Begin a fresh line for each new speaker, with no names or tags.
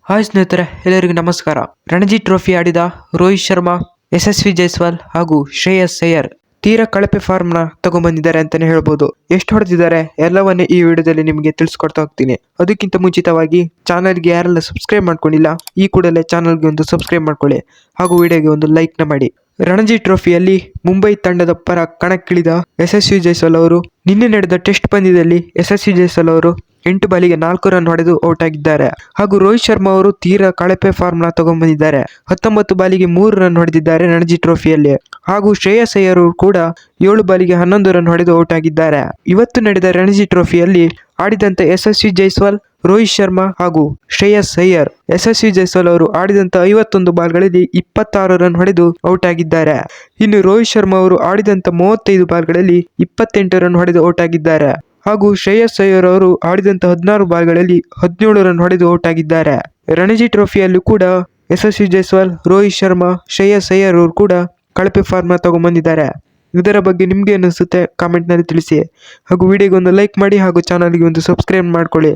Hi ಸ್ನೇಹಿತರೆ, ಎಲ್ಲರಿಗೂ ನಮಸ್ಕಾರ. ರಣಜಿ ಟ್ರೋಫಿ ಆಡಿದ ರೋಹಿತ್ ಶರ್ಮಾ, ಯಶಸ್ವಿ ಜೈಸ್ವಾಲ್ ಹಾಗೂ ಶ್ರೇಯಸ್ ಅಯ್ಯರ್ ತೀರಾ ಕಳಪೆ ಫಾರ್ಮ್ ನ ತಗೊಂಡ್ಬಂದಿದ್ದಾರೆ ಅಂತಾನೆ ಹೇಳ್ಬೋದು. ಎಷ್ಟು ಹೊಡೆದಿದ್ದಾರೆ ಎಲ್ಲವನ್ನೇ ಈ ವಿಡಿಯೋದಲ್ಲಿ ನಿಮಗೆ ತಿಳಿಸ್ಕೊಡ್ತಾ ಹೋಗ್ತೀನಿ. ಅದಕ್ಕಿಂತ ಮುಂಚಿತವಾಗಿ ಚಾನಲ್ಗೆ ಯಾರೆಲ್ಲ ಸಬ್ಸ್ಕ್ರೈಬ್ ಮಾಡ್ಕೊಂಡಿಲ್ಲ, ಈ ಕೂಡಲೇ ಚಾನಲ್ಗೆ ಒಂದು ಸಬ್ಸ್ಕ್ರೈಬ್ ಮಾಡ್ಕೊಳ್ಳಿ ಹಾಗೂ ವಿಡಿಯೋಗೆ ಒಂದು ಲೈಕ್ ನ ಮಾಡಿ. ರಣಜಿ ಟ್ರೋಫಿಯಲ್ಲಿ ಮುಂಬೈ ತಂಡದ ಪರ ಕಣಕ್ಕಿಳಿದ ಯಶಸ್ವಿ ಜೈಸ್ವಾಲ್ ಅವರು ನಿನ್ನೆ ನಡೆದ ಟೆಸ್ಟ್ ಪಂದ್ಯದಲ್ಲಿ ಯಶಸ್ವಿ ಜೈಸ್ವಾಲ್ ಅವರು 8 ಬಾಲಿಗೆ 4 ರನ್ ಹೊಡೆದು ಔಟ್ ಆಗಿದ್ದಾರೆ. ಹಾಗೂ ರೋಹಿತ್ ಶರ್ಮಾ ಅವರು ತೀರಾ ಕಳಪೆ ಫಾರ್ಮ್ ನ ತಗೊಂಡ್ಬಂದಿದ್ದಾರೆ. 19 ಬಾಲಿಗೆ 3 ರನ್ ಹೊಡೆದಿದ್ದಾರೆ ರಣಜಿ ಟ್ರೋಫಿಯಲ್ಲಿ. ಹಾಗೂ ಶ್ರೇಯಸ್ ಅಯ್ಯರ್ ಕೂಡ 7 ಬಾಲಿಗೆ 11 ರನ್ ಹೊಡೆದು ಔಟ್ ಆಗಿದ್ದಾರೆ. ಇವತ್ತು ನಡೆದ ರಣಜಿ ಟ್ರೋಫಿಯಲ್ಲಿ ಆಡಿದಂತ ಯಶಸ್ವಿ ಜೈಸ್ವಾಲ್, ರೋಹಿತ್ ಶರ್ಮಾ ಹಾಗೂ ಶ್ರೇಯಸ್ ಅಯ್ಯರ್, ಯಶಸ್ವಿ ಜೈಸ್ವಾಲ್ ಅವರು ಆಡಿದಂತ 51 ಬಾಲ್ಗಳಲ್ಲಿ 26 ರನ್ ಹೊಡೆದು ಔಟ್ ಆಗಿದ್ದಾರೆ. ಇನ್ನು ರೋಹಿತ್ ಶರ್ಮಾ ಅವರು ಆಡಿದಂತ 35 ಬಾಲ್ಗಳಲ್ಲಿ 28 ರನ್ ಹೊಡೆದು ಔಟ್ ಆಗಿದ್ದಾರೆ. ಹಾಗೂ ಶ್ರೇಯಸ್ ಅಯ್ಯರ್ ಅವರು ಆಡಿದಂತ 16 ಬಾಲ್ಗಳಲ್ಲಿ 17 ರನ್ ಹೊಡೆದು ಔಟ್ ಆಗಿದ್ದಾರೆ. ರಣಜಿ ಟ್ರೋಫಿಯಲ್ಲೂ ಕೂಡ ಯಶಸ್ವಿ ಜೈಸ್ವಾಲ್, ರೋಹಿತ್ ಶರ್ಮಾ, ಶ್ರೇಯಸ್ ಅಯ್ಯರ್ ಅವರು ಕೂಡ ಕಳಪೆ ಫಾರ್ಮ್ ನ ತಗೊಂಡ್ಬಂದಿದ್ದಾರೆ. ಇದರ ಬಗ್ಗೆ ನಿಮ್ಗೆ ಅನಿಸುತ್ತೆ ಕಾಮೆಂಟ್ ನಲ್ಲಿ ತಿಳಿಸಿ. ಹಾಗೂ ವಿಡಿಯೋಗೆ ಒಂದು ಲೈಕ್ ಮಾಡಿ ಹಾಗೂ ಚಾನಲ್ಗೆ ಒಂದು ಸಬ್ಸ್ಕ್ರೈಬ್ ಮಾಡ್ಕೊಳ್ಳಿ.